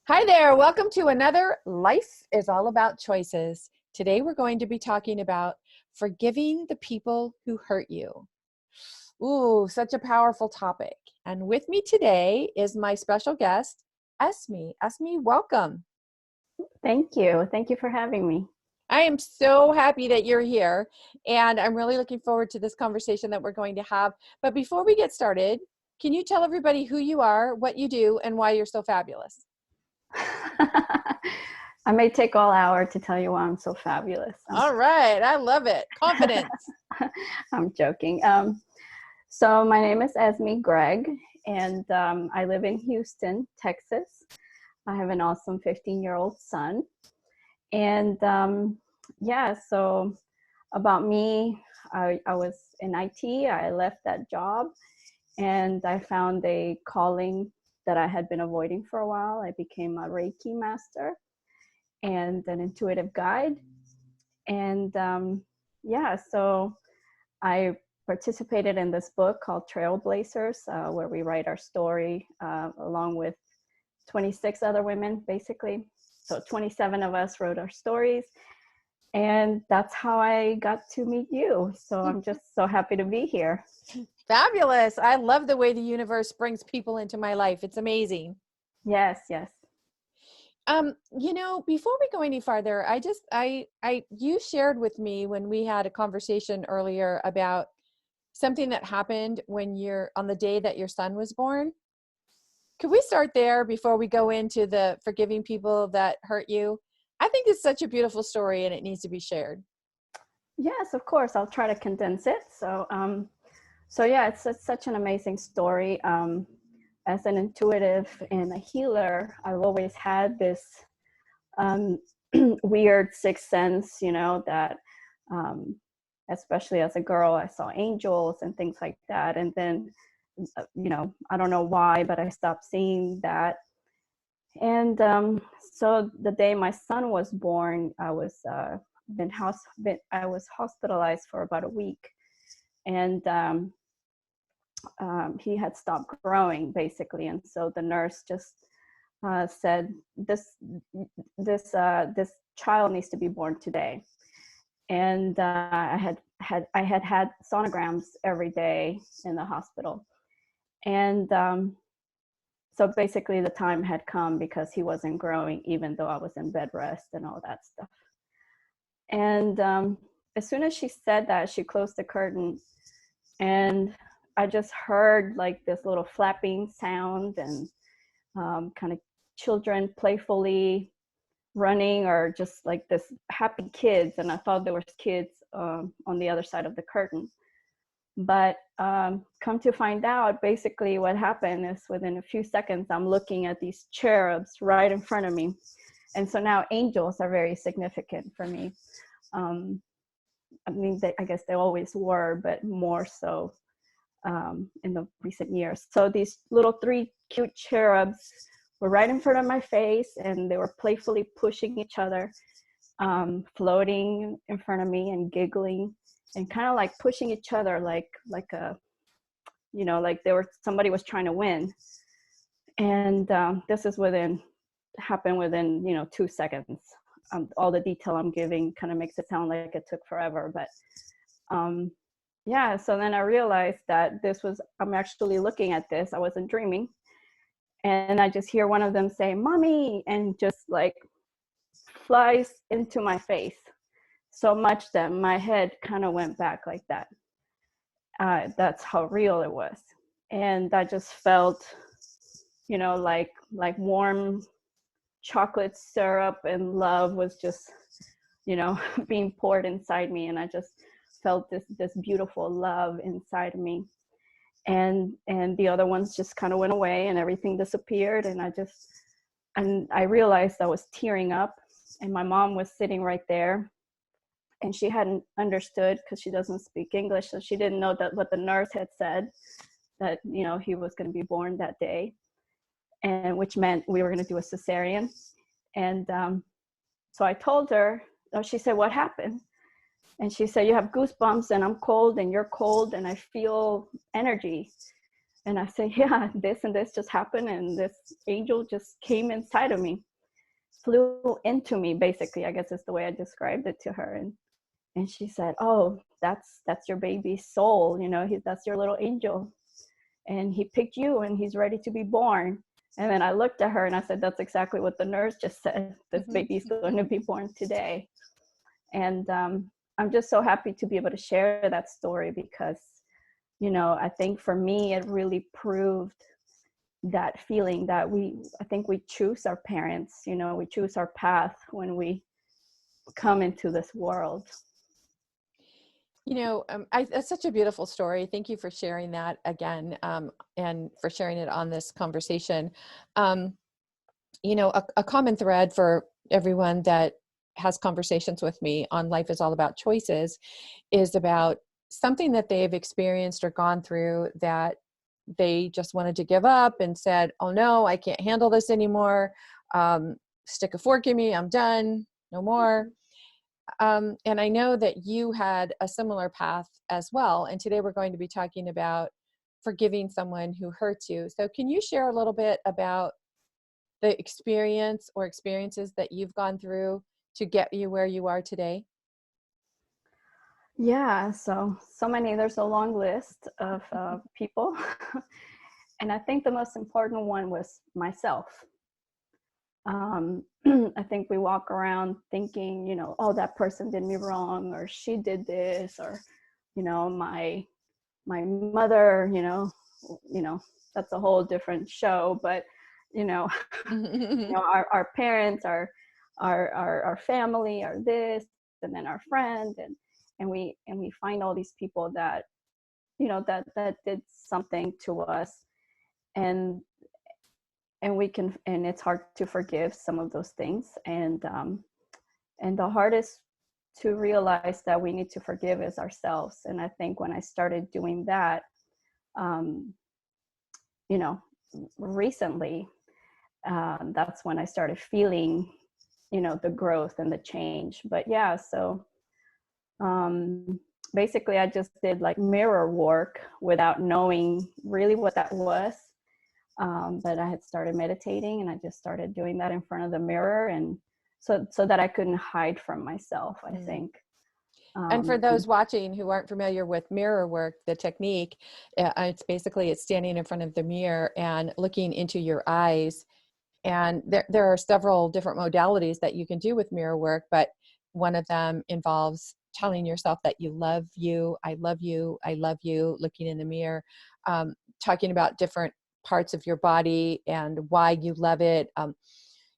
Hi there. Welcome to another Life is All About Choices. Today we're going to be talking about forgiving the people who hurt you. Ooh, such a powerful topic. And with me today is my special guest, Esme. Esme, welcome. Thank you. Thank you for having me. I am so happy that you're here, and I'm really looking forward to this conversation that we're going to have. But before we get started, can you tell everybody who you are, what you do, and why you're so fabulous? I may take all hour to tell you why I'm so fabulous. All right, I love it. Confidence. I'm joking. So my name is Esme Gregg, and I live in Houston, Texas. I have an awesome 15-year-old son. And so about me, I was in IT. I left that job, and I found a calling that I had been avoiding for a while. I became a Reiki master and an intuitive guide. And so I participated in this book called Trailblazers, where we write our story along with 26 other women, basically. So 27 of us wrote our stories. And that's how I got to meet you. So I'm just so happy to be here. Fabulous. I love the way the universe brings people into my life. It's amazing. Yes, yes. Before we go any farther, you shared with me when we had a conversation earlier about something that happened when you're on the day that your son was born. Could we start there before we go into the forgiving people that hurt you? I think it's such a beautiful story and it needs to be shared. Yes, of course. I'll try to condense it. So it's such an amazing story. As an intuitive and a healer, I've always had this um, weird sixth sense, that especially as a girl, I saw angels and things like that. And then, I don't know why, but I stopped seeing that. And so the day my son was born, I was hospitalized for about a week, and he had stopped growing basically. And so the nurse just said, this child needs to be born today. And I had sonograms every day in the hospital. And so basically the time had come because he wasn't growing, even though I was in bed rest and all that stuff. And as soon as she said that, she closed the curtain, and I just heard like this little flapping sound and kind of children playfully running, or just like this happy kids. And I thought there was kids on the other side of the curtain. But come to find out, basically what happened is within a few seconds, I'm looking at these cherubs right in front of me. And so now angels are very significant for me. I guess they always were, but more so in the recent years. So these little three cute cherubs were right in front of my face, and they were playfully pushing each other, floating in front of me and giggling, and kind of like pushing each other like like somebody was trying to win. And this happened within 2 seconds. All the detail I'm giving kind of makes it sound like it took forever, but so then I realized that I'm actually looking at this. I wasn't dreaming. And I just hear one of them say, "Mommy," and just like flies into my face so much that my head kind of went back like that. That's how real it was. And I just felt, like warm chocolate syrup and love was just, being poured inside me. And I just felt this beautiful love inside me. And the other ones just kind of went away and everything disappeared. And I realized I was tearing up, and my mom was sitting right there, and she hadn't understood because she doesn't speak English. So she didn't know that what the nurse had said, that, he was going to be born that day, and which meant we were going to do a cesarean. And so I told her, she said, "What happened?" And she said, "You have goosebumps, and I'm cold, and you're cold, and I feel energy." And I say, yeah, this and this just happened, and this angel just came inside of me, flew into me, basically, I guess is the way I described it to her. And she said, oh, that's your baby's soul, that's your little angel. And he picked you, and he's ready to be born. And then I looked at her and I said, that's exactly what the nurse just said. This baby's going to be born today. And I'm just so happy to be able to share that story because, I think for me, it really proved that feeling that I think we choose our parents, we choose our path when we come into this world. That's such a beautiful story. Thank you for sharing that again, and for sharing it on this conversation. A common thread for everyone that has conversations with me on Life is All About Choices is about something that they've experienced or gone through that they just wanted to give up and said, oh no, I can't handle this anymore. Stick a fork in me, I'm done, no more. And I know that you had a similar path as well. And today we're going to be talking about forgiving someone who hurts you. So can you share a little bit about the experience or experiences that you've gone through to get you where you are today? Yeah, so many, there's a long list of people. And I think the most important one was myself. I think we walk around thinking, oh, that person did me wrong, or she did this, or, my mother, that's a whole different show. But, our parents, our family are this, and then our friend, and we find all these people that, that did something to us, and and it's hard to forgive some of those things. And the hardest to realize that we need to forgive is ourselves. And I think when I started doing that, um, recently, that's when I started feeling, the growth and the change. But yeah, so basically I just did like mirror work without knowing really what that was. But I had started meditating, and I just started doing that in front of the mirror, and so that I couldn't hide from myself, I think. And for those watching who aren't familiar with mirror work, the technique, it's standing in front of the mirror and looking into your eyes. And there are several different modalities that you can do with mirror work, but one of them involves telling yourself that you love you, I love you, I love you, looking in the mirror, talking about different parts of your body and why you love it.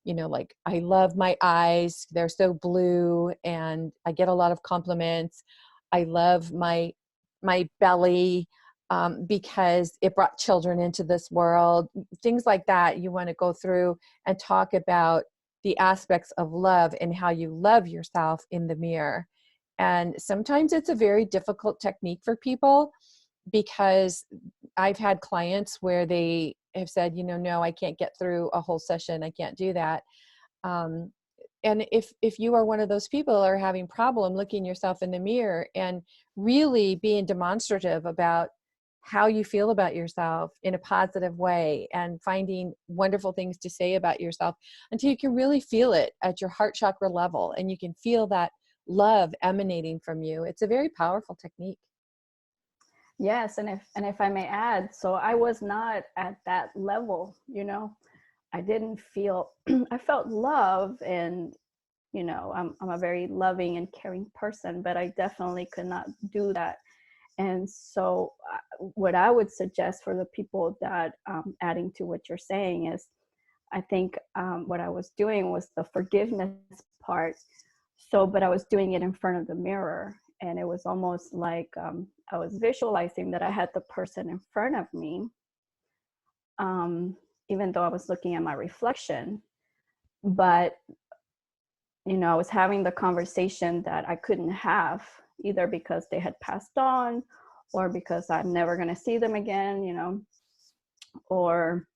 Like, I love my eyes, they're so blue and I get a lot of compliments. I love my belly, because it brought children into this world. Things like that. You want to go through and talk about the aspects of love and how you love yourself in the mirror. And sometimes it's a very difficult technique for people, because I've had clients where they have said, no, I can't get through a whole session. I can't do that. And if you are one of those people or having problem looking yourself in the mirror and really being demonstrative about how you feel about yourself in a positive way and finding wonderful things to say about yourself until you can really feel it at your heart chakra level and you can feel that love emanating from you, it's a very powerful technique. Yes, and if I may add, so I was not at that level, I didn't feel I felt love, and I'm a very loving and caring person, but I definitely could not do that. And so what I would suggest for the people that, adding to what you're saying, is I think what I was doing was the forgiveness part. So, but I was doing it in front of the mirror, and it was almost like I was visualizing that I had the person in front of me, even though I was looking at my reflection. But I was having the conversation that I couldn't have, either because they had passed on, or because I'm never going to see them again, or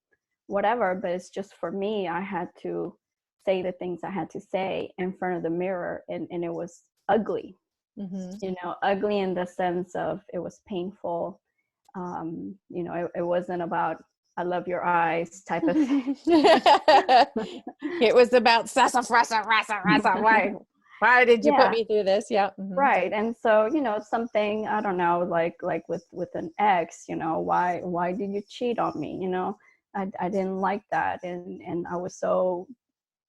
whatever. But it's just, for me, I had to say the things I had to say in front of the mirror, and it was ugly. Mm-hmm. Ugly in the sense of it was painful. You know, it wasn't about I love your eyes type of thing. It was about sassafrasa, rasa, rasa. Why did you put Yeah, me through this? Yeah. Mm-hmm. right. And so, you know, something, I don't know, like with an ex, you know, why did you cheat on me? You know, I didn't like that. And I was so,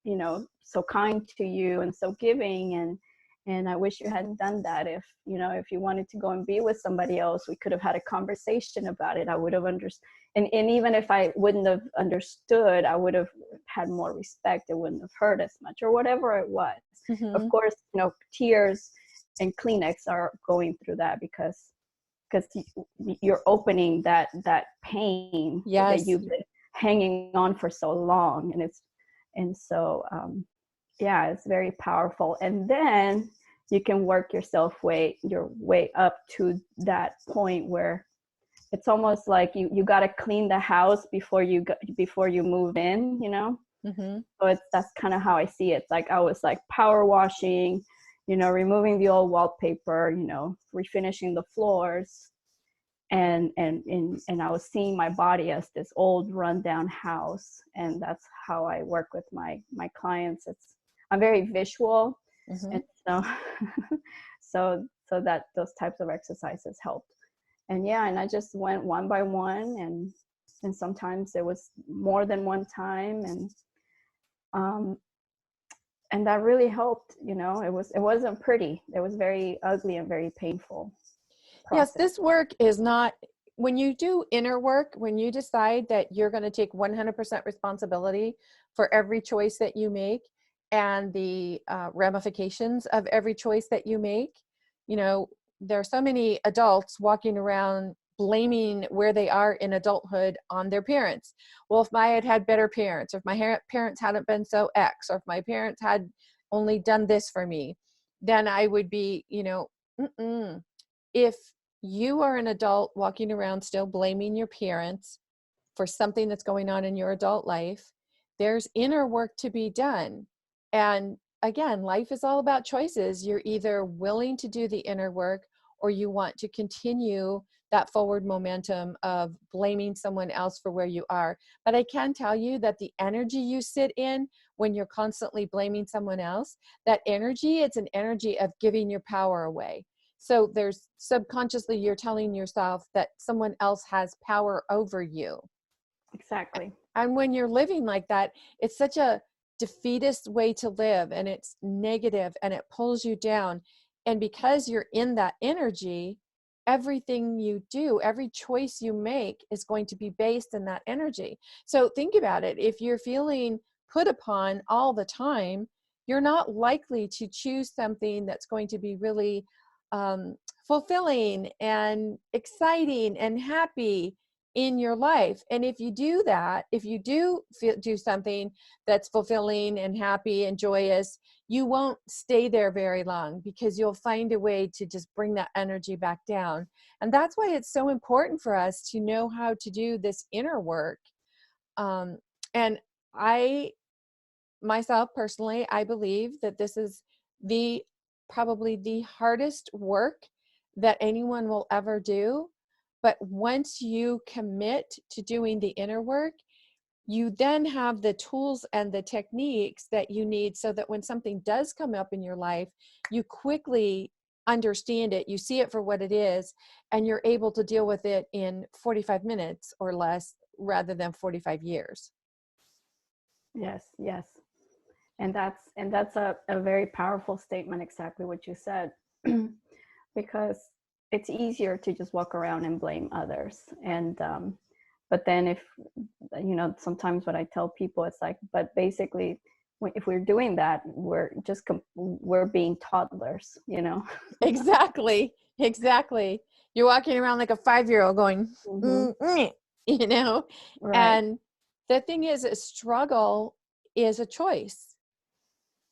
you know, so kind to you and so giving, and I wish you hadn't done that. If, you know, if you wanted to go and be with somebody else, we could have had a conversation about it. I would have understood. And even if I wouldn't have understood, I would have had more respect. It wouldn't have hurt as much, or whatever it was. Of Mm-hmm. course, you know, tears and Kleenex are going through that, because you're opening that pain that Yes. you've been hanging on for so long. And so yeah, it's very powerful. And then you can work your way up to that point where it's almost like you got to clean the house before you move in, you know. Mm-hmm. So that's kind of how I see it. It's like I was like power washing, you know, removing the old wallpaper, you know, refinishing the floors, and I was seeing my body as this old rundown house. And that's how I work with my clients. I'm very visual, Mm-hmm. and so so that those types of exercises helped. And yeah, and I just went one by one, and sometimes it was more than one time, um and that really helped. You know, it wasn't pretty. It was very ugly and very painful Yes, process. this work is not, when you do inner work, when you decide that you're going to take 100% responsibility for every choice that you make and the ramifications of every choice that you make. You know, there are so many adults walking around blaming where they are in adulthood on their parents. Well, if I had had better parents, or if my parents hadn't been so X, or if my parents had only done this for me, then I would be, you know, mm-mm. If you are an adult walking around still blaming your parents for something that's going on in your adult life, there's inner work to be done. And again, life is all about choices. You're either willing to do the inner work, or you want to continue that forward momentum of blaming someone else for where you are. But I can tell you that the energy you sit in when you're constantly blaming someone else, that energy, it's an energy of giving your power away. So there's subconsciously, you're telling yourself that someone else has power over you. Exactly. And when you're living like that, it's such a defeatist way to live, and it's negative, and it pulls you down. And because you're in that energy, everything you do, every choice you make is going to be based in that energy. So think about it. If you're feeling put upon all the time, you're not likely to choose something that's going to be really um, fulfilling and exciting and happy in your life. And if you do that, if you do something that's fulfilling and happy and joyous, you won't stay there very long, because you'll find a way to just bring that energy back down. And that's why it's so important for us to know how to do this inner work. And I myself personally, I believe that this is the probably the hardest work that anyone will ever do. But once you commit to doing the inner work, you then have the tools and the techniques that you need, so that when something does come up in your life, you quickly understand it, you see it for what it is, and you're able to deal with it in 45 minutes or less, rather than 45 years. Yes, yes. And that's a very powerful statement, exactly what you said. Because it's easier to just walk around and blame others. And but then, if you know, sometimes what I tell people, it's like, but basically, if we're doing that, we're being toddlers, you know. Exactly. Exactly. You're walking around like a 5-year-old going, Hmm. mm, mm, you know? Right. And the thing is, a struggle is a choice.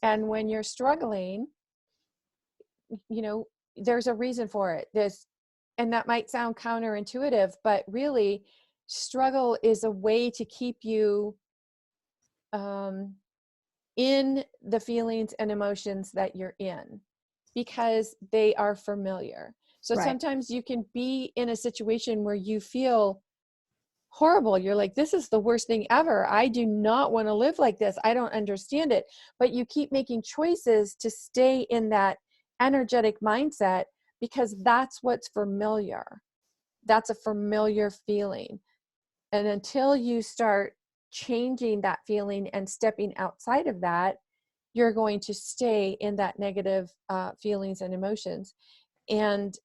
And when you're struggling, you know, there's a reason for it. And that might sound counterintuitive, but really, struggle is a way to keep you um, in the feelings and emotions that you're in, because they are familiar. So Right. sometimes you can be in a situation where you feel horrible. You're like, this is the worst thing ever. I do not want to live like this. I don't understand it. But you keep making choices to stay in that energetic mindset because that's what's familiar. That's a familiar feeling. And until you start changing that feeling and stepping outside of that, you're going to stay in that negative feelings and emotions. And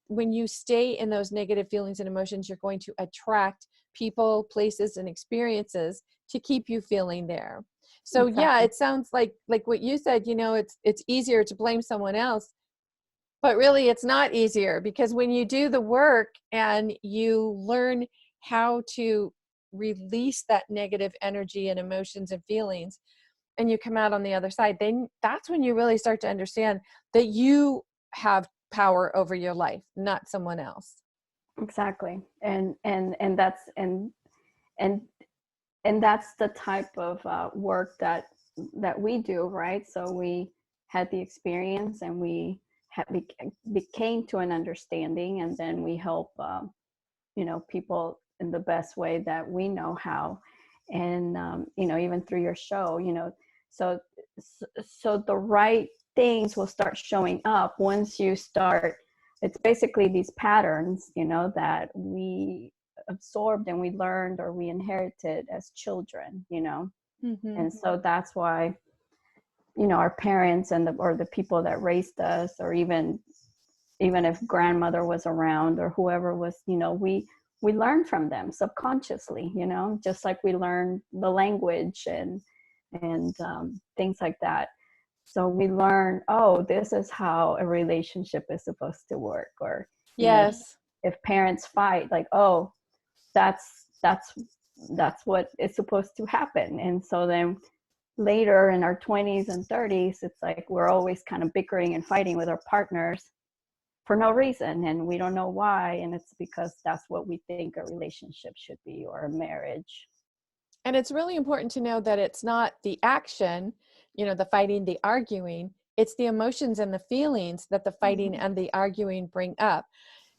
when you stay in those negative feelings and emotions, you're going to attract people, places, and experiences to keep you feeling there. So yeah, Exactly. it sounds like what you said, it's easier to blame someone else, but really it's not easier, because when you do the work and you learn how to release that negative energy and emotions and feelings, and you come out on the other side, then that's when you really start to understand that you have power over your life, not someone else. Exactly. And and that's the type of work that we do, right? So we had the experience, and we became to an understanding, and then we help people in the best way that we know how. And even through your show, so so the right things will start showing up once you start. It's basically these patterns, that we absorbed and we learned or we inherited as children. Mm-hmm. And so that's why our parents and the people that raised us, or even if grandmother was around or whoever was, we learn from them subconsciously, just like we learn the language and things like that. So we learn, oh, this is how a relationship is supposed to work. Or if, Yes. if parents fight, like, oh, that's that's that's what is supposed to happen. And so then later in our 20s and 30s, it's like we're always kind of bickering and fighting with our partners for no reason, and we don't know why, and it's because that's what we think a relationship should be, or a marriage. And it's really important to know that it's not the action, the fighting, the arguing, it's the emotions and the feelings that the fighting Mhm. and the arguing bring up.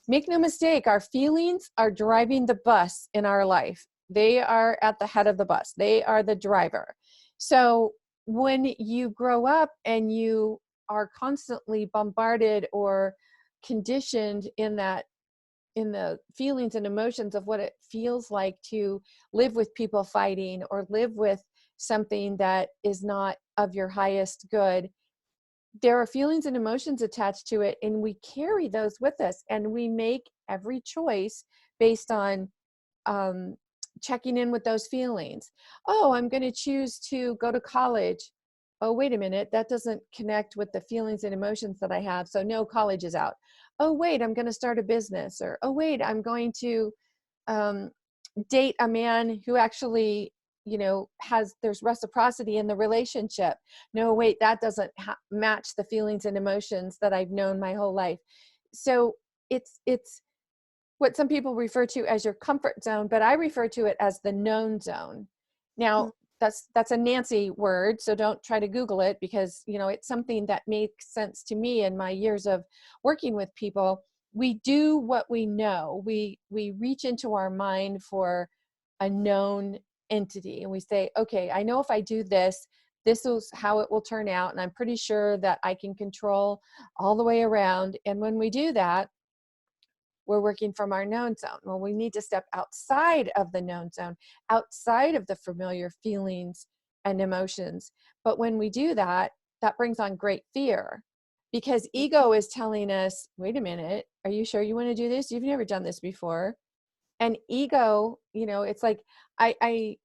Make no mistake, our feelings are driving the bus in our life. They are at the head of the bus. They are the driver. So when you grow up and you are constantly bombarded or conditioned in the feelings and emotions of what it feels like to live with people fighting or live with something that is not of your highest good, there are feelings and emotions attached to it, and we carry those with us, and we make every choice based on um, checking in with those feelings. Oh, I'm going to choose to go to college. Oh, wait a minute, that doesn't connect with the feelings and emotions that I have, so no, college is out. Oh wait, I'm going to start a business. Or oh wait, I'm going to um, date a man who actually has, there's reciprocity in the relationship. No wait, that doesn't match the feelings and emotions that I've known my whole life. So it's what some people refer to as your comfort zone, but I refer to it as the known zone. Now, that's a Nancy word, so don't try to Google it, because it's something that makes sense to me in my years of working with people. We do what we know. We reach into our mind for a known entity, and we say, okay, I know if I do this, this is how it will turn out, and I'm pretty sure that I can control all the way around. And when we do that, we're working from our known zone. Well, we need to step outside of the known zone, outside of the familiar feelings and emotions. But when we do that, that brings on great fear, because ego is telling us, wait a minute, are you sure you want to do this? You've never done this before. And ego, it's like, I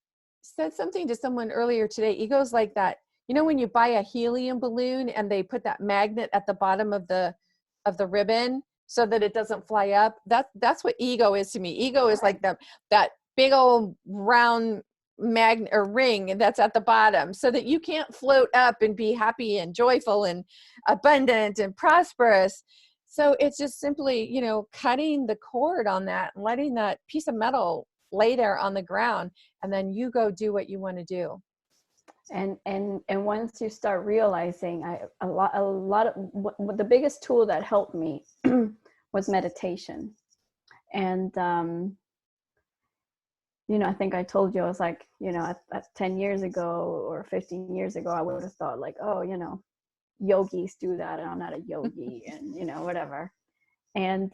said something to someone earlier today. Ego's like that, when you buy a helium balloon and they put that magnet at the bottom of the ribbon so that it doesn't fly up. That's what ego is to me. Ego is like that big old round magnet or ring that's at the bottom, so that you can't float up and be happy and joyful and abundant and prosperous. So it's just simply, cutting the cord on that and letting that piece of metal lay there on the ground, and then you go do what you want to do. And once you start realizing, a lot of the biggest tool that helped me was meditation. And I think I told you, I was like, at 10 years ago or 15 years ago, I would have thought like, oh, yogis do that and I'm not a yogi and, whatever. And,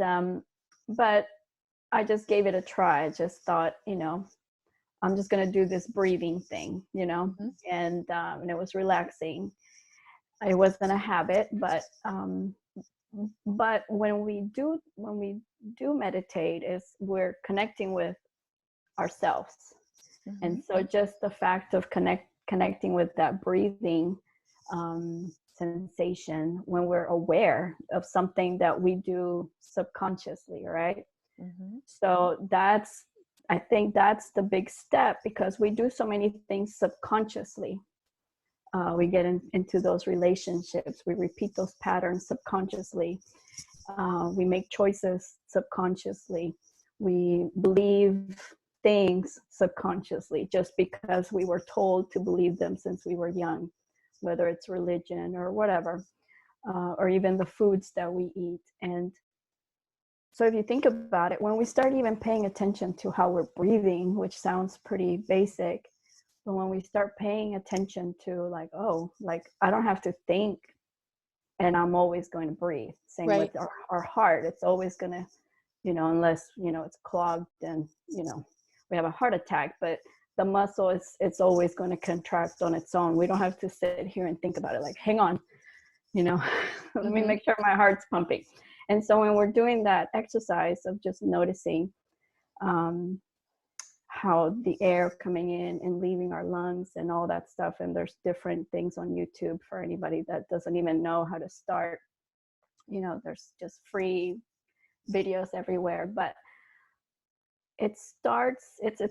but I just gave it a try. I just thought, I'm just going to do this breathing thing, Mm-hmm. and it was relaxing. It wasn't a habit, but when we do meditate, is we're connecting with ourselves. Mm-hmm. And so just the fact of connecting with that breathing sensation, when we're aware of something that we do subconsciously, right? Mm-hmm. So I think that's the big step, because we do so many things subconsciously. We get into those relationships, we repeat those patterns subconsciously. We make choices subconsciously. We believe things subconsciously just because we were told to believe them since we were young, whether it's religion or whatever, or even the foods that we eat. And so if you think about it, when we start even paying attention to how we're breathing, which sounds pretty basic, but when we start paying attention to like, oh, like I don't have to think and I'm always going to breathe. Same Right. with our heart. It's always going to, unless, it's clogged and, we have a heart attack, but the muscle it's always going to contract on its own. We don't have to sit here and think about it. Like, hang on, let me Mm-hmm. make sure my heart's pumping. And so when we're doing that exercise of just noticing how the air coming in and leaving our lungs and all that stuff, and there's different things on YouTube for anybody that doesn't even know how to start. There's just free videos everywhere, but it's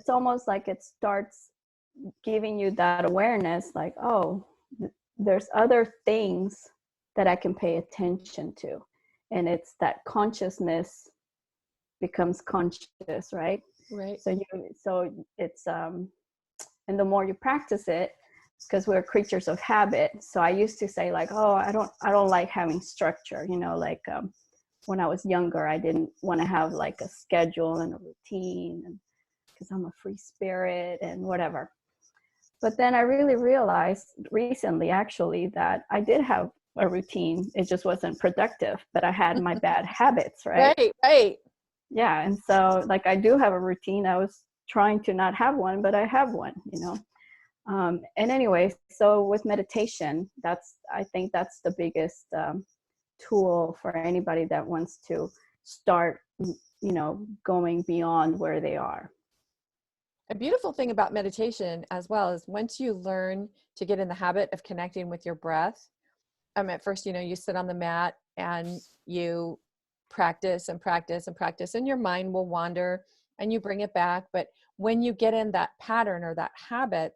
almost like it starts giving you that awareness, like, oh, there's other things that I can pay attention to. And it's that consciousness becomes conscious, right? Right. So it's and the more you practice it, because we're creatures of habit. So I used to say like, oh, I don't like having structure, like when I was younger, I didn't want to have like a schedule and a routine, and because I'm a free spirit and whatever. But then I really realized recently, actually, that I did have a routine. It just wasn't productive, but I had my bad habits, right? Right. Right. Yeah. And so like I do have a routine. I was trying to not have one, but I have one, and anyway, so with meditation, I think that's the biggest tool for anybody that wants to start, going beyond where they are. A beautiful thing about meditation as well is once you learn to get in the habit of connecting with your breath, at first, you sit on the mat and you practice and practice and practice, and your mind will wander and you bring it back. But when you get in that pattern or that habit,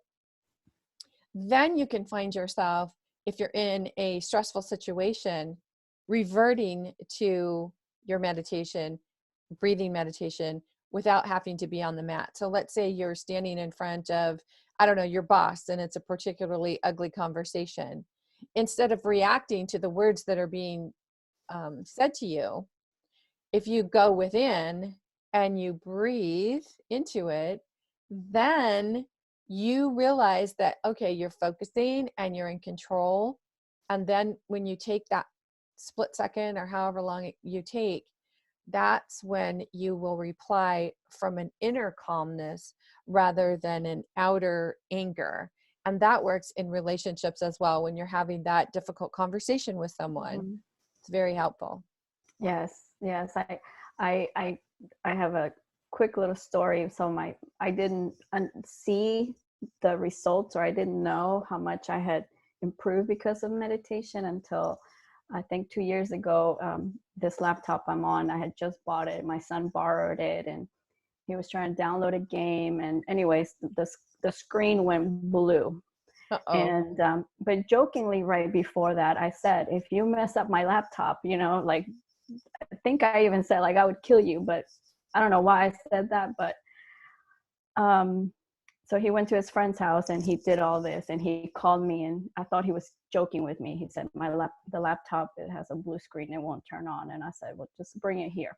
then you can find yourself, if you're in a stressful situation, reverting to your meditation, breathing meditation, without having to be on the mat. So let's say you're standing in front of, I don't know, your boss, and it's a particularly ugly conversation. Instead of reacting to the words that are being said to you, if you go within and you breathe into it, then you realize that, okay, you're focusing and you're in control. And then when you take that split second or however long you take, that's when you will reply from an inner calmness rather than an outer anger. And that works in relationships as well. When you're having that difficult conversation with someone, Mm-hmm. it's very helpful. Yes. I have a quick little story. So I didn't see the results, or I didn't know how much I had improved because of meditation until I think 2 years ago. This laptop I'm on, I had just bought it. My son borrowed it, and he was trying to download a game. And anyways, the screen went blue. Uh-oh. And but jokingly, right before that, I said, if you mess up my laptop, like, I think I even said like I would kill you, but I don't know why I said that. But so so he went to his friend's house and he did all this, and he called me, and I thought he was joking with me. He said, the laptop, it has a blue screen, it won't turn on. And I said, well, just bring it here.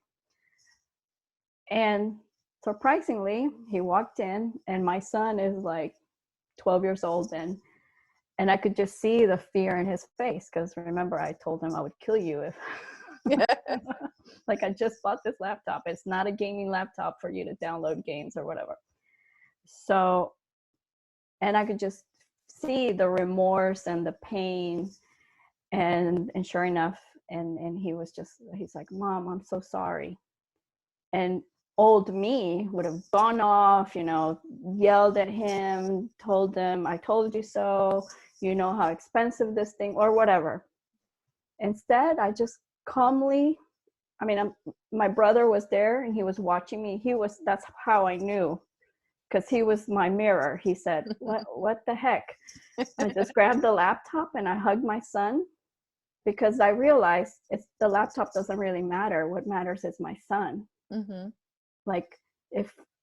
And surprisingly, he walked in, and my son is like 12 years old, and I could just see the fear in his face, because remember, I told him I would kill you if like, I just bought this laptop. It's not a gaming laptop for you to download games or whatever. So, and I could just see the remorse and the pain, and sure enough, and he's like, Mom, I'm so sorry. And old me would have gone off, yelled at him, told him, I told you so, you know how expensive this thing, or whatever. Instead, I just calmly, my brother was there and he was watching me. That's how I knew, because he was my mirror. He said, what the heck? I just grabbed the laptop and I hugged my son, because I realized the laptop doesn't really matter. What matters is my son. Mm-hmm. Like,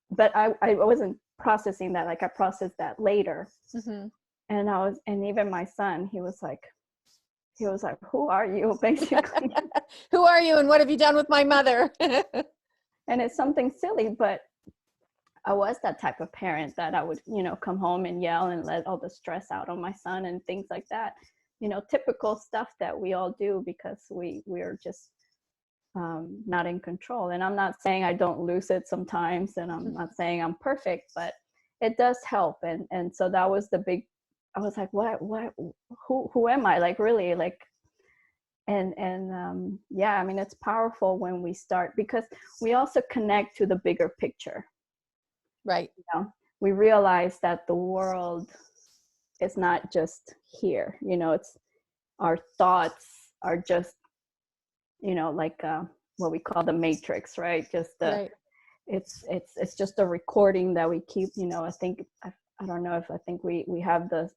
but I wasn't processing that. Like, I processed that later. Mm-hmm. And even my son, he was like, who are you, basically? Who are you and what have you done with my mother? And it's something silly, but I was that type of parent that I would, come home and yell and let all the stress out on my son and things like that. Typical stuff that we all do because we're just not in control. And I'm not saying I don't lose it sometimes, and I'm not saying I'm perfect, but it does help. And so that was the big, I was like, who am I? Like, really, like, and yeah, it's powerful when we start, because we also connect to the bigger picture. Right. We realize that the world is not just here, it's our thoughts are just, like what we call the matrix, right? Just right. It's just a recording that we keep, I think, I don't know if I think we have the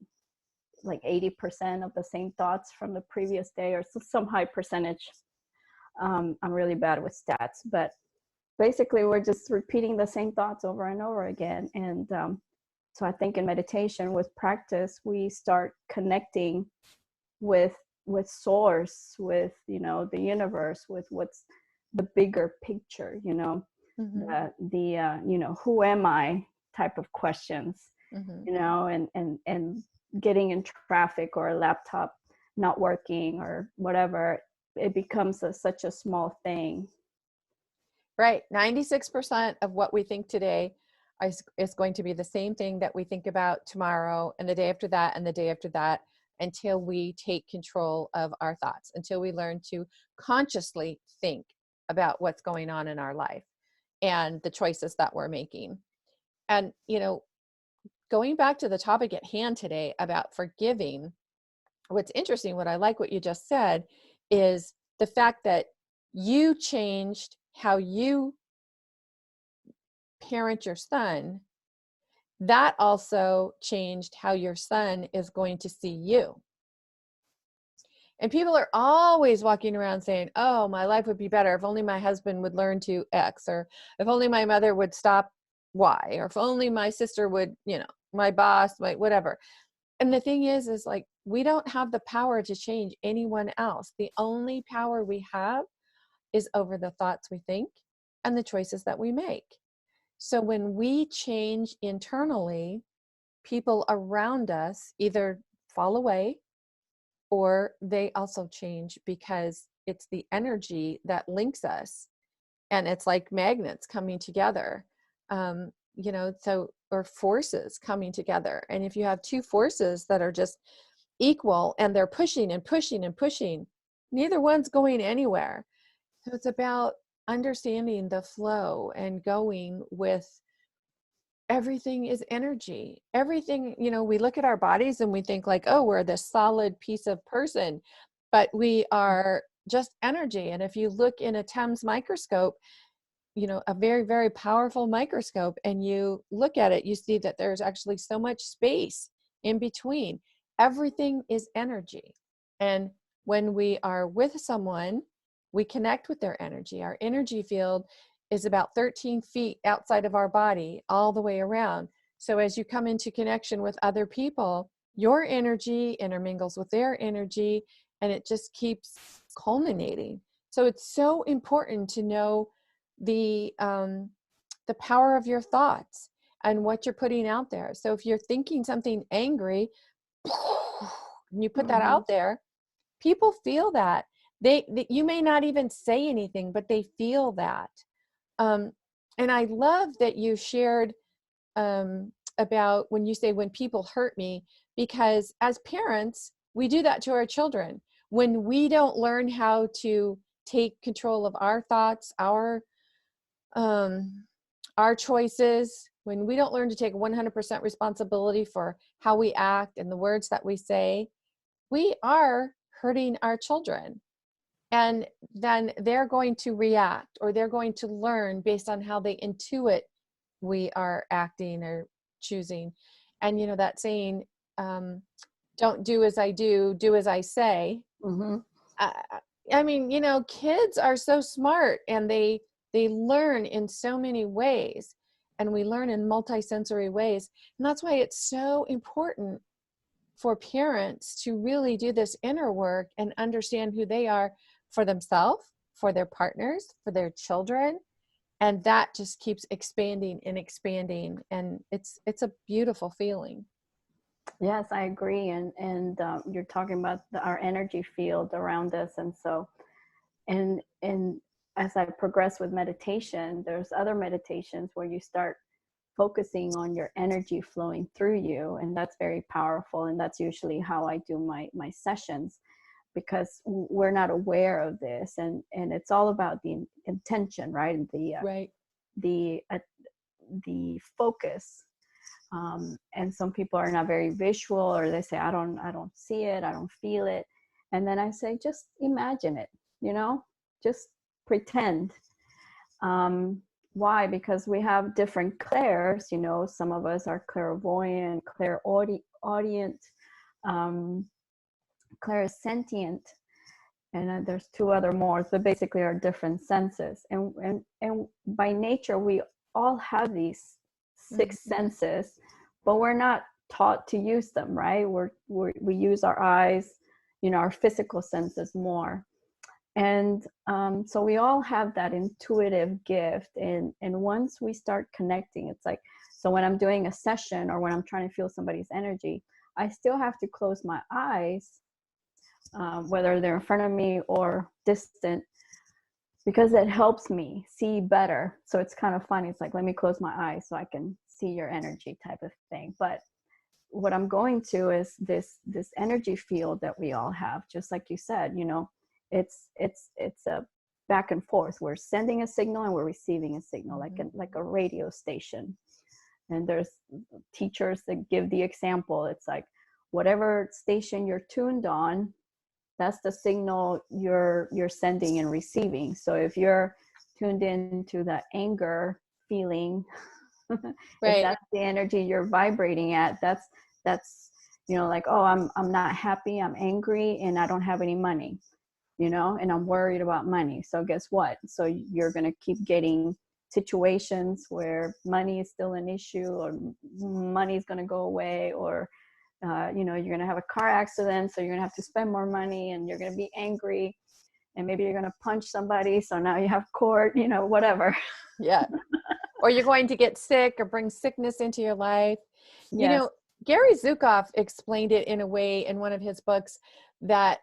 like 80% of the same thoughts from the previous day, or some high percentage. I'm really bad with stats, but basically we're just repeating the same thoughts over and over again. And so I think in meditation, with practice, we start connecting with source, with the universe, with what's the bigger picture, Mm-hmm. the who am I type of questions, Mm-hmm. and getting in traffic, or a laptop not working, or whatever, it becomes such a small thing. Right. 96% of what we think today is going to be the same thing that we think about tomorrow and the day after that and the day after that, until we take control of our thoughts, until we learn to consciously think about what's going on in our life and the choices that we're making. And, going back to the topic at hand today about forgiving, what's interesting, what I like what you just said, is the fact that you changed how you parent your son. That also changed how your son is going to see you. And people are always walking around saying, oh, my life would be better if only my husband would learn to X, or if only my mother would stop Y, or if only my sister would, my boss, my whatever. And the thing is like, we don't have the power to change anyone else. The only power we have is over the thoughts we think and the choices that we make. So when we change internally, people around us either fall away or they also change, because it's the energy that links us, and it's like magnets coming together, or forces coming together. And if you have two forces that are just equal and they're pushing and pushing and pushing, neither one's going anywhere. So it's about understanding the flow and going with everything is energy. Everything, we look at our bodies and we think like, oh, we're this solid piece of person, but we are just energy. And if you look in a TEMS microscope, a very, very powerful microscope, and you look at it, you see that there's actually so much space in between. Everything is energy. And when we are with someone, we connect with their energy. Our energy field is about 13 feet outside of our body, all the way around. So as you come into connection with other people, your energy intermingles with their energy, and it just keeps culminating. So it's so important to know the power of your thoughts and what you're putting out there. So if you're thinking something angry, and you put that Mm-hmm. out there, people feel that. You may not even say anything, but they feel that. And I love that you shared about when you say when people hurt me, because as parents, we do that to our children. When we don't learn how to take control of our thoughts, our choices, when we don't learn to take 100% responsibility for how we act and the words that we say, we are hurting our children. And then they're going to react, or they're going to learn based on how they intuit we are acting or choosing. And you know that saying, don't do as I do, do as I say. Mm-hmm. I, I mean, you know, kids are so smart, and they learn in so many ways, and we learn in multisensory ways. And that's why it's so important for parents to really do this inner work and understand who they are for themselves, for their partners, for their children. And that just keeps expanding and expanding. And it's a beautiful feeling. Yes, I agree. And you're talking about our energy field around us. And so, and as I progress with meditation, there's other meditations where you start focusing on your energy flowing through you, and that's very powerful. And that's usually how I do my sessions, because we're not aware of this, and it's all about the intention, right? Right. The the focus. And some people are not very visual, or they say, I don't see it, I don't feel it. And then I say, just imagine it, just pretend. Why? Because we have different clairs, some of us are clairvoyant, clairaudient, um, clairsentient, and there's two other more, but basically are different senses. And by nature, we all have these six senses, but we're not taught to use them, right? We use our eyes, our physical senses more. And so we all have that intuitive gift. And once we start connecting, it's like, so when I'm doing a session or when I'm trying to feel somebody's energy, I still have to close my eyes, whether they're in front of me or distant, because it helps me see better. So it's kind of funny. It's like, let me close my eyes so I can see your energy type of thing. But what I'm going to is this energy field that we all have, just like you said, it's a back and forth. We're sending a signal and we're receiving a signal, like a radio station. And there's teachers that give the example. It's like, whatever station you're tuned on, that's the signal you're sending and receiving. So if you're tuned into the anger feeling, Right. if that's the energy you're vibrating at, that's like, oh, I'm not happy, I'm angry, and I don't have any money, and I'm worried about money. So guess what? So you're going to keep getting situations where money is still an issue, or money is going to go away, or you're going to have a car accident, so you're going to have to spend more money, and you're going to be angry, and maybe you're going to punch somebody, so now you have court, whatever. Yeah. Or you're going to get sick or bring sickness into your life. Yes. Gary Zukav explained it in a way in one of his books that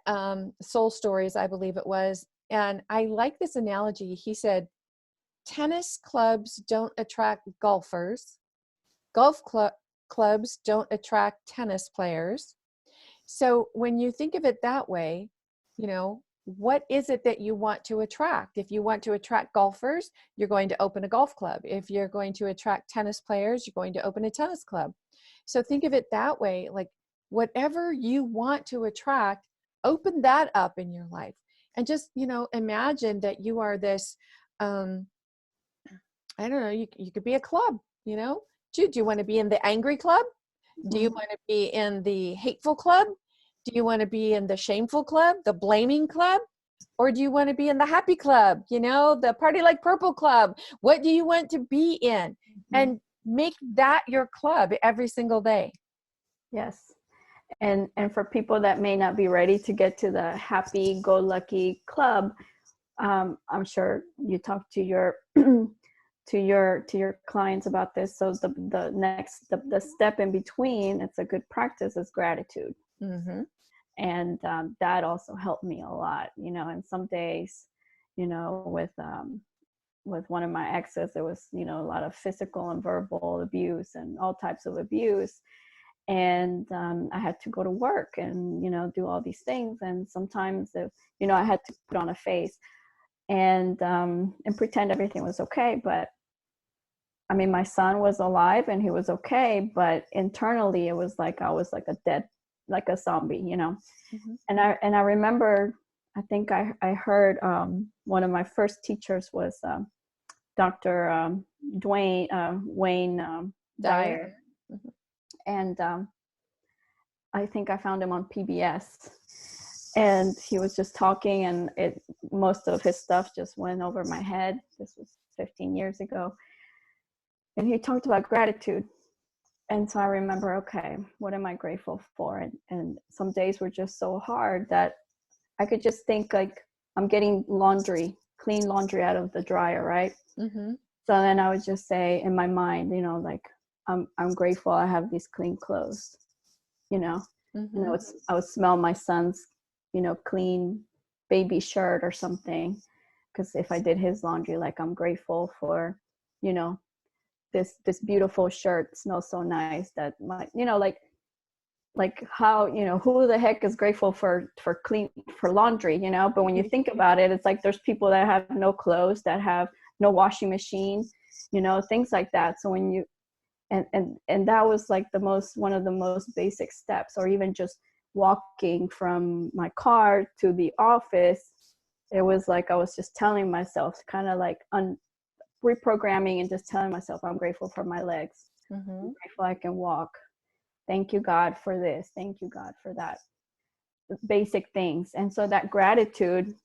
Soul Stories, I believe it was. And I like this analogy. He said, tennis clubs don't attract golfers. Clubs don't attract tennis players. So when you think of it that way, what is it that you want to attract? If you want to attract golfers, you're going to open a golf club. If you're going to attract tennis players, you're going to open a tennis club. So think of it that way, like whatever you want to attract, open that up in your life. And just, imagine that you are this, I don't know, you could be a club, Do you want to be in the angry club? Do you want to be in the hateful club? Do you want to be in the shameful club, the blaming club? Or do you want to be in the happy club, the party like purple club? What do you want to be in? And make that your club every single day. Yes. And for people that may not be ready to get to the happy-go-lucky club, I'm sure you talk to your to your clients about this. So the next the step in between, it's a good practice, is gratitude. Mm-hmm. And that also helped me a lot. And some days, with one of my exes, there was a lot of physical and verbal abuse and all types of abuse. And I had to go to work and do all these things. And sometimes I had to put on a face and pretend everything was okay. But I mean, my son was alive and he was okay, but internally it was like I was like like a zombie. Mm-hmm. And I remember, I think I heard one of my first teachers was Dr. Wayne Dyer. Mm-hmm. And I think I found him on PBS, and he was just talking, and most of his stuff just went over my head. This was 15 years ago. And he talked about gratitude. And so I remember, okay, what am I grateful for? And some days were just so hard that I could just think like I'm getting clean laundry out of the dryer, right? Mm-hmm. So then I would just say in my mind, like I'm grateful I have these clean clothes, Mm-hmm. I would smell my son's, clean baby shirt or something. Because if I did his laundry, like I'm grateful for, this beautiful shirt smells so nice that my, like how, who the heck is grateful for laundry, but when you think about it, it's like there's people that have no clothes, that have no washing machine, things like that. So when you and that was like one of the most basic steps. Or even just walking from my car to the office, it was like I was just telling myself, kind of like reprogramming, and just telling myself, I'm grateful for my legs. Mm-hmm. I'm grateful I can walk. Thank you, God, for this. Thank you, God, for that. Basic things. And so that gratitude,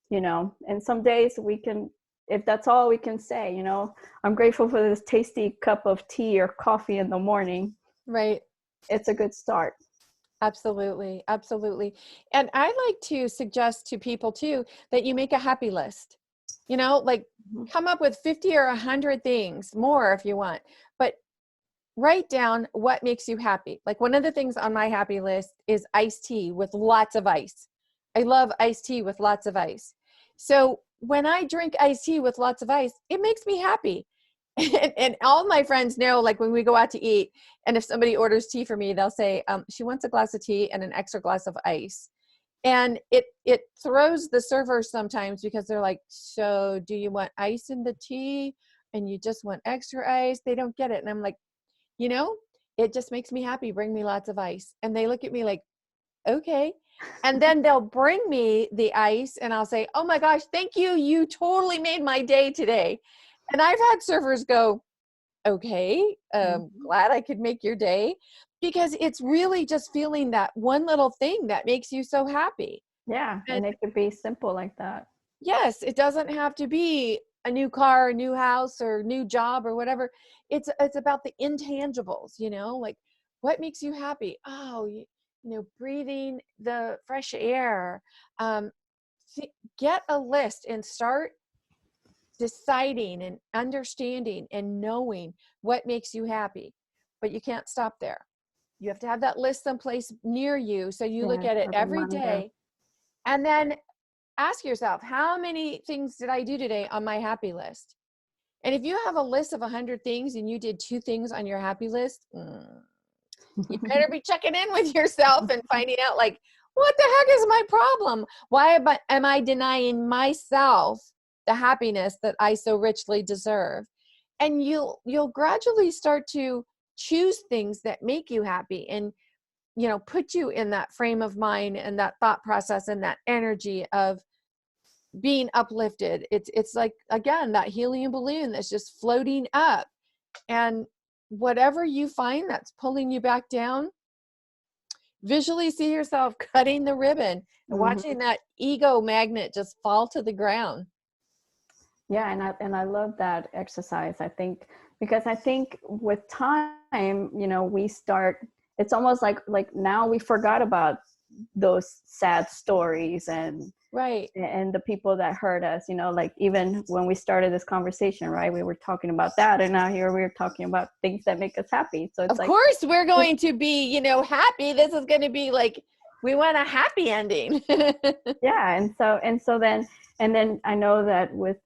and some days we can, if that's all we can say, I'm grateful for this tasty cup of tea or coffee in the morning. Right. It's a good start. Absolutely. Absolutely. And I like to suggest to people too, that you make a happy list, like come up with 50 or 100 things, more if you want, but write down what makes you happy. Like one of the things on my happy list is iced tea with lots of ice. I love iced tea with lots of ice. So when I drink iced tea with lots of ice, it makes me happy. And all my friends know, like when we go out to eat, and if somebody orders tea for me, they'll say, she wants a glass of tea and an extra glass of ice. And it throws the servers sometimes, because they're like, so do you want ice in the tea? And you just want extra ice? They don't get it. And I'm like, it just makes me happy. Bring me lots of ice. And they look at me like, okay. And then they'll bring me the ice and I'll say, oh my gosh, thank you. You totally made my day today. And I've had servers go, okay, glad I could make your day, because it's really just feeling that one little thing that makes you so happy. Yeah. And it could be simple like that. Yes, it doesn't have to be a new car, a new house, or new job, or whatever. It's about the intangibles, like what makes you happy? Oh, breathing the fresh air. Um, get a list and start deciding and understanding and knowing what makes you happy. But you can't stop there. You have to have that list someplace near you, so you look at it every day, and then ask yourself, how many things did I do today on my happy list? And if you have a list of 100 things and you did 2 things on your happy list, you better be checking in with yourself and finding out, like, what the heck is my problem? Why am I denying myself the happiness that I so richly deserve? And you'll gradually start to choose things that make you happy, and put you in that frame of mind and that thought process and that energy of being uplifted. It's like, again, that helium balloon that's just floating up, and whatever you find that's pulling you back down, visually see yourself cutting the ribbon and watching that ego magnet just fall to the ground. Yeah, and I love that exercise. I think because I think with time, we start, it's almost like now we forgot about those sad stories Right. and the people that hurt us, like even when we started this conversation, right, we were talking about that, and now here we're talking about things that make us happy. So it's Of like, course we're going to be, happy. This is going to be like, we want a happy ending. yeah. And then I know that with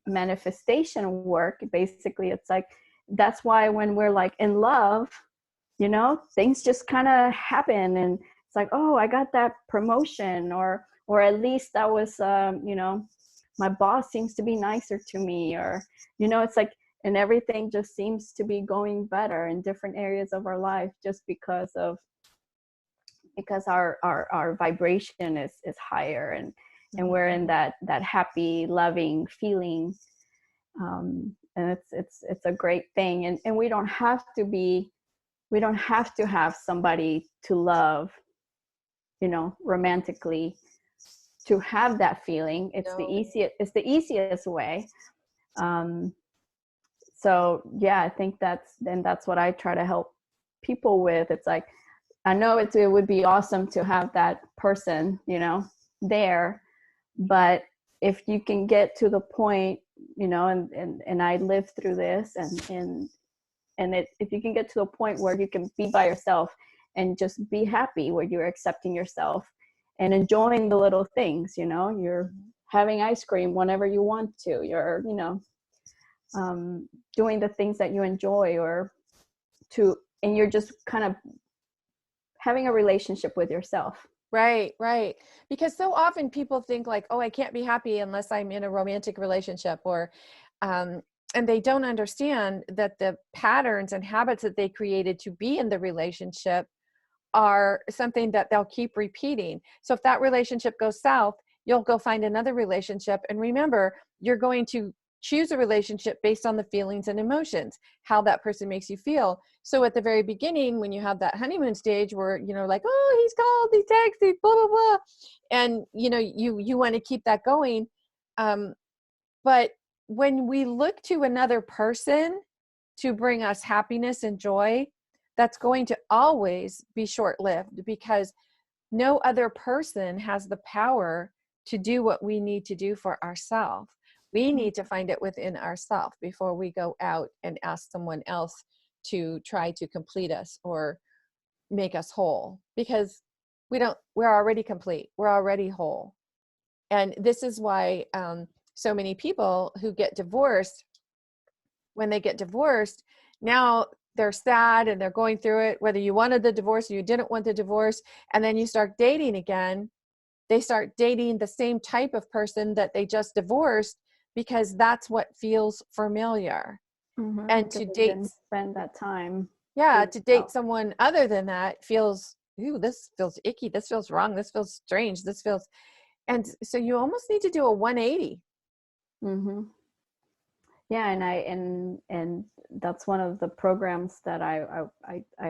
manifestation work, basically it's like, that's why when we're like in love, things just kind of happen, and it's like, oh, I got that promotion, or at least that was my boss seems to be nicer to me, or it's like, and everything just seems to be going better in different areas of our life, just because our vibration is higher, and we're in that happy, loving feeling. And it's a great thing, and we don't have to have somebody to love, romantically, to have that feeling. It's the No. easiest way. um so yeah, I think that's what I try to help people with. It's like, I know it would be awesome to have that person, there, but if you can get to the point, and I lived through this, if you can get to a point where you can be by yourself and just be happy, where you're accepting yourself and enjoying the little things, you're having ice cream whenever you want to, you're doing the things that you enjoy, and you're just kind of having a relationship with yourself. Right, right. Because so often people think like, oh, I can't be happy unless I'm in a romantic relationship, or, and they don't understand that the patterns and habits that they created to be in the relationship are something that they'll keep repeating. So if that relationship goes south, you'll go find another relationship. And remember, you're going to choose a relationship based on the feelings and emotions, how that person makes you feel. So at the very beginning, when you have that honeymoon stage where, like, oh, he's called, he texted, he blah, blah, blah. And, you want to keep that going. But when we look to another person to bring us happiness and joy, that's going to always be short-lived, because no other person has the power to do what we need to do for ourselves. We need to find it within ourselves before we go out and ask someone else to try to complete us or make us whole, because we're already complete. We're already whole. And this is why so many people who get divorced, when they get divorced, now they're sad and they're going through it, whether you wanted the divorce or you didn't want the divorce. And then you start dating again. They start dating the same type of person that they just divorced, because that's what feels familiar. And Because to they date, didn't spend that time for yeah, to date yourself. someone other than that feels, ooh, this feels icky. This feels wrong. This feels strange. This feels, and so you almost need to do a 180. Mm-hmm. Yeah, and that's one of the programs that I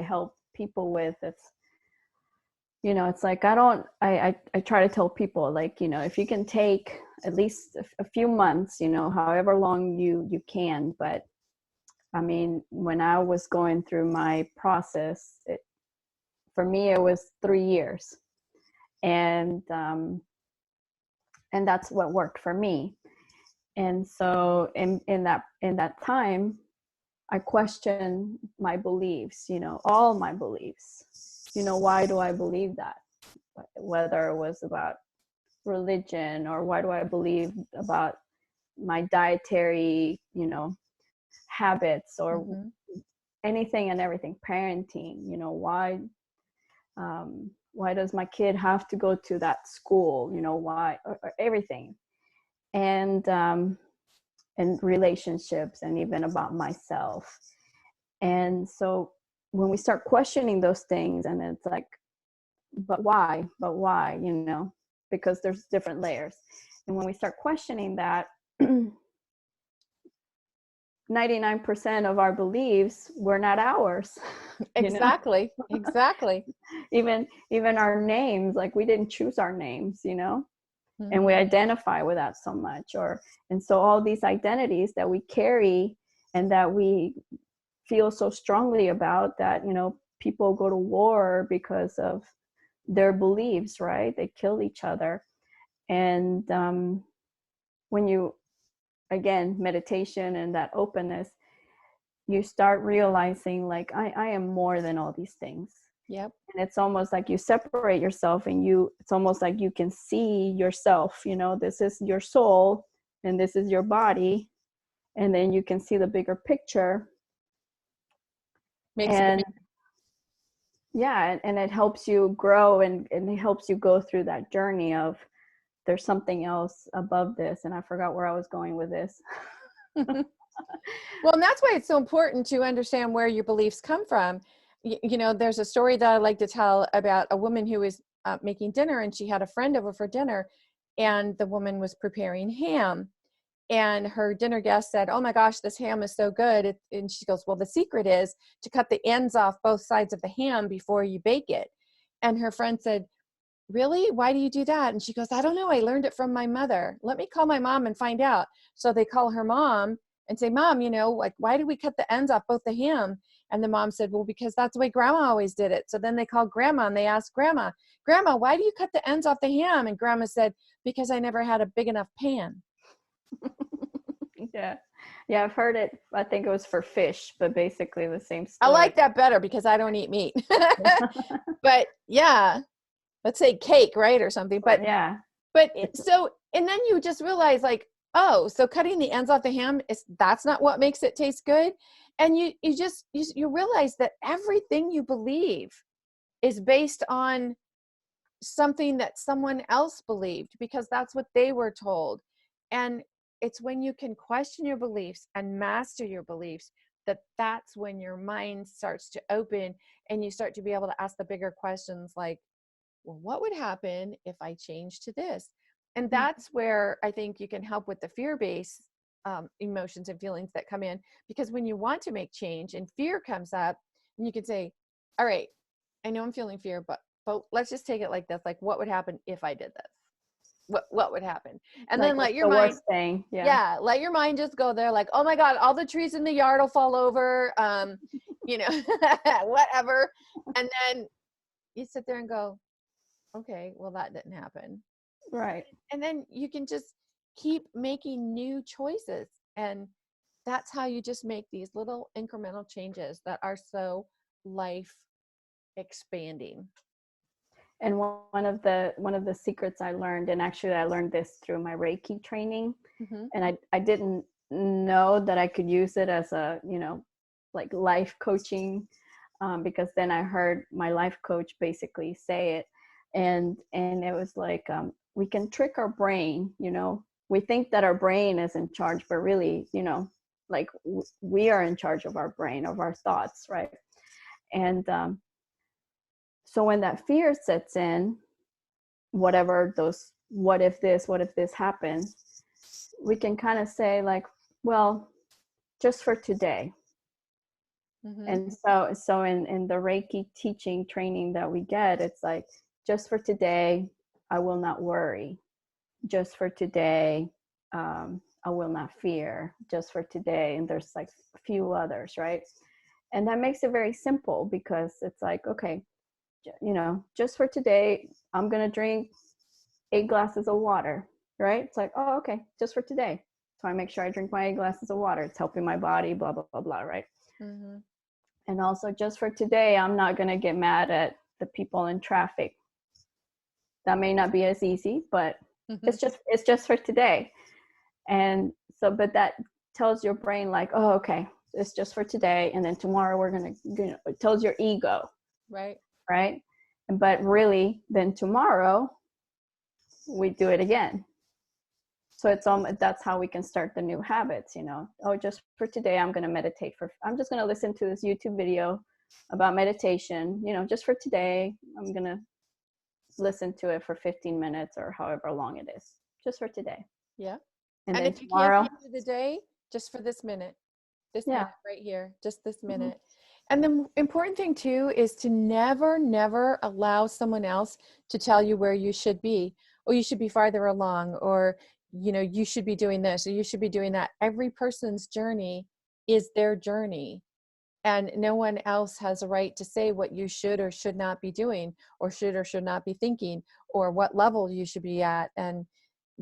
help people with. It's like, I try to tell people, like, if you can take at least a few months, however long you can. But I mean, when I was going through my process, for me it was 3 years, and that's what worked for me. And so in that time, I questioned my beliefs, all my beliefs. Why do I believe that? Whether it was about religion, or why do I believe about my dietary, habits, or Mm-hmm. anything and everything, parenting, why does my kid have to go to that school? Why, or everything. And relationships, and even about myself. And so when we start questioning those things, and it's like, but why, because there's different layers. And when we start questioning that, 99% of our beliefs were not ours. Exactly. Exactly. Even our names, like, we didn't choose our names, and we Mm-hmm. identify with that so much. And so all these identities that we carry and that we feel so strongly about, that, you know, people go to war because of their beliefs, right? They kill each other. And when you, again, meditation and that openness, you start realizing like, I am more than all these things. Yep. And it's almost like you separate yourself, and it's almost like you can see yourself, you know, this is your soul and this is your body. And then you can see the bigger picture. Makes it And yeah, and it helps you grow, and it helps you go through that journey of, there's something else above this. And I forgot where I was going with this. Well, and that's why it's so important to understand where your beliefs come from. You know, there's a story that I like to tell about a woman who was making dinner, and she had a friend over for dinner, and the woman was preparing ham. And her dinner guest said, "Oh my gosh, this ham is so good." And she goes, "Well, the secret is to cut the ends off both sides of the ham before you bake it." And her friend said, "Really? Why do you do that?" And she goes, "I don't know. I learned it from my mother. Let me call my mom and find out." So they call her mom and say, "Mom, you know, like, why do we cut the ends off both the ham?" And the mom said, "Well, because that's the way grandma always did it." So then they called grandma and they asked grandma, "Grandma, why do you cut the ends off the ham?" And grandma said, "Because I never had a big enough pan." Yeah. Yeah, I've heard it. I think it was for fish, but basically the same I story. like that better because I don't eat meat. But yeah, let's say cake, right? Or something. Yeah. So, and then you just realize like, oh, so cutting the ends off the ham that's not what makes it taste good. And you realize that everything you believe is based on something that someone else believed because that's what they were told. And it's when you can question your beliefs and master your beliefs that's when your mind starts to open, and you start to be able to ask the bigger questions like, well, what would happen if I change to this? And that's where I think you can help with the fear-based emotions and feelings that come in, because when you want to make change and fear comes up, and you can say, all right, I know I'm feeling fear, but let's just take it like this. Like, what would happen if I did this? What would happen? And Like, then what's let your the mind, worst thing? Yeah. yeah, let your mind just go there like, oh my God, all the trees in the yard will fall over, you know, whatever. And then you sit there and go, okay, well, that didn't happen. Right. And then you can just keep making new choices. And that's how you just make these little incremental changes that are so life expanding. And one of the secrets I learned, and actually I learned this through my Reiki training, Mm-hmm. and I didn't know that I could use it as a, you know, like life coaching, because then I heard my life coach basically say it, and it was like, we can trick our brain, you know, we think that our brain is in charge, but really, you know, like we are in charge of our brain, of our thoughts, right? And so when that fear sets in, whatever those, what if this happens, we can kind of say like, well, just for today. Mm-hmm. And so in the Reiki teaching training that we get, it's like, just for today, I will not worry. Just for today, I will not fear. Just for today. And there's like a few others, right? And that makes it very simple, because it's like, okay, you know, just for today, I'm going to drink 8 glasses of water, right? It's like, oh, okay, just for today. So I make sure I drink my 8 glasses of water. It's helping my body, blah, blah, blah, blah, right? Mm-hmm. And also, just for today, I'm not going to get mad at the people in traffic. That may not be as easy, but Mm-hmm. it's just for today. And so, but that tells your brain like, oh, okay, it's just for today. And then tomorrow we're going to, you know, it tells your ego, Right. right? But really, then tomorrow we do it again. So that's how we can start the new habits, you know. Oh, just for today, I'm going to meditate I'm just going to listen to this YouTube video about meditation, you know, just for today, I'm going to listen to it for 15 minutes or however long it is, just for today. Yeah. And And then if you can't tomorrow, get through the day, just for this yeah. minute right here, just this Mm-hmm. minute. And the important thing too is to never, never allow someone else to tell you where you should be, or you should be farther along, or, you know, you should be doing this, or you should be doing that. Every person's journey is their journey. And no one else has a right to say what you should or should not be doing, or should not be thinking, or what level you should be at. And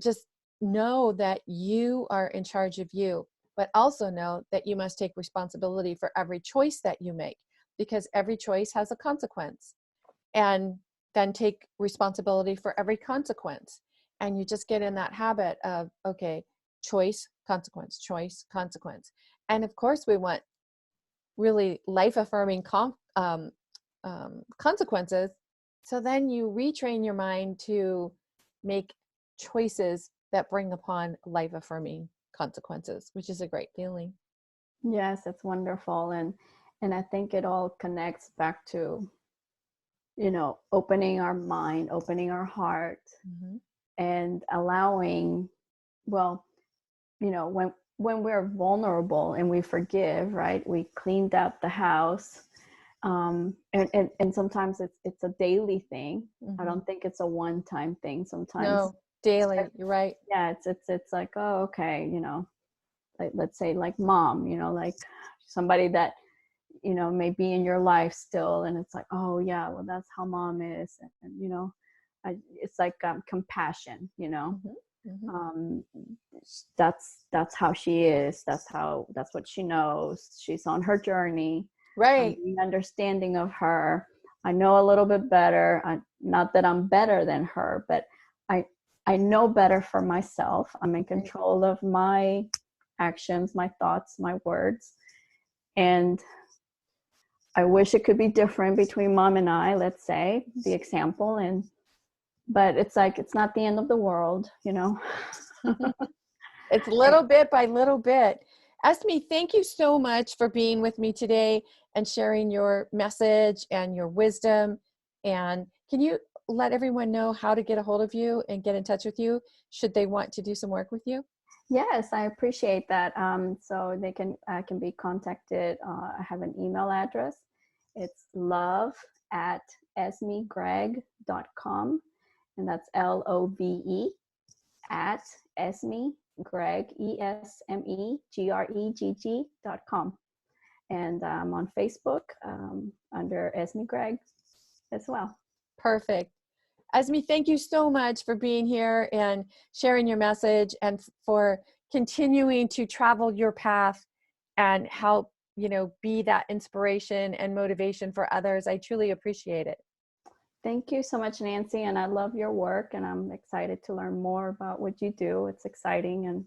just know that you are in charge of you, but also know that you must take responsibility for every choice that you make, because every choice has a consequence. And then take responsibility for every consequence. And you just get in that habit of, okay, choice, consequence. And of course, we want really life-affirming consequences. So then you retrain your mind to make choices that bring upon life-affirming consequences, which is a great feeling. Yes, it's wonderful. And I think it all connects back to, opening our mind, opening our heart, Mm-hmm. and allowing, well, when we're vulnerable and we forgive, right? We cleaned up the house. And sometimes it's a daily thing. I Mm-hmm. don't think it's a one-time thing. Sometimes No, daily, you're right. yeah, it's like, oh, okay, like, let's say like mom, like somebody that may be in your life still, and it's like, oh yeah, well, that's how mom is. And it's like compassion. Mm-hmm. Mm-hmm. um that's how she is, that's what she knows. She's on her journey. I'm Right. being understanding of her. I know a little bit better. Not that I'm better than her, but I know better for myself. I'm in control of my actions, my thoughts, my words. And I wish it could be different between mom and I, let's say, the example. But it's like, it's not the end of the world. It's little bit by little bit. Esme, thank you so much for being with me today and sharing your message and your wisdom. And can you let everyone know how to get a hold of you and get in touch with you should they want to do some work with you? Yes, I appreciate that. So they can be contacted. I have an email address. It's love@esmegregg.com, and that's LOVE at Esme Gregg, ESMEGREGG.com. And I'm on Facebook under Esme Gregg as well. Perfect. Esme, thank you so much for being here and sharing your message, and for continuing to travel your path and help, be that inspiration and motivation for others. I truly appreciate it. Thank you so much, Nancy. And I love your work, and I'm excited to learn more about what you do. It's exciting, and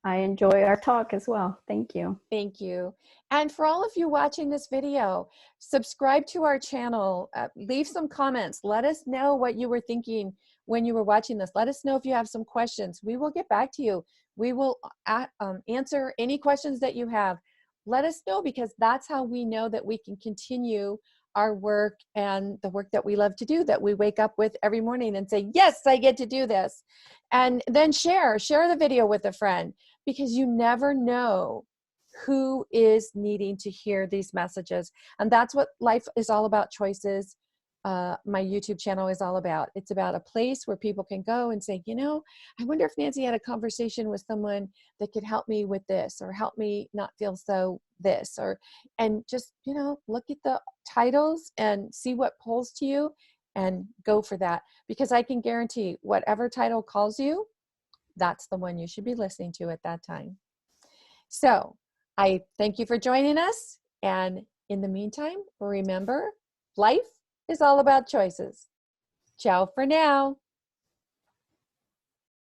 I enjoy our talk as well. Thank you. Thank you. And for all of you watching this video, subscribe to our channel, leave some comments. Let us know what you were thinking when you were watching this. Let us know if you have some questions. We will get back to you. We will answer any questions that you have. Let us know, because that's how we know that we can continue our work and the work that we love to do, that we wake up with every morning and say, yes, I get to do this. And then share the video with a friend, because you never know who is needing to hear these messages. And that's what life is all about, choices. My YouTube channel is all about. It's about a place where people can go and say, I wonder if Nancy had a conversation with someone that could help me with this, or help me not feel so this, and just, look at the titles and see what pulls to you and go for that. Because I can guarantee whatever title calls you, that's the one you should be listening to at that time. So I thank you for joining us. And in the meantime, remember, life is all about choices. Ciao for now.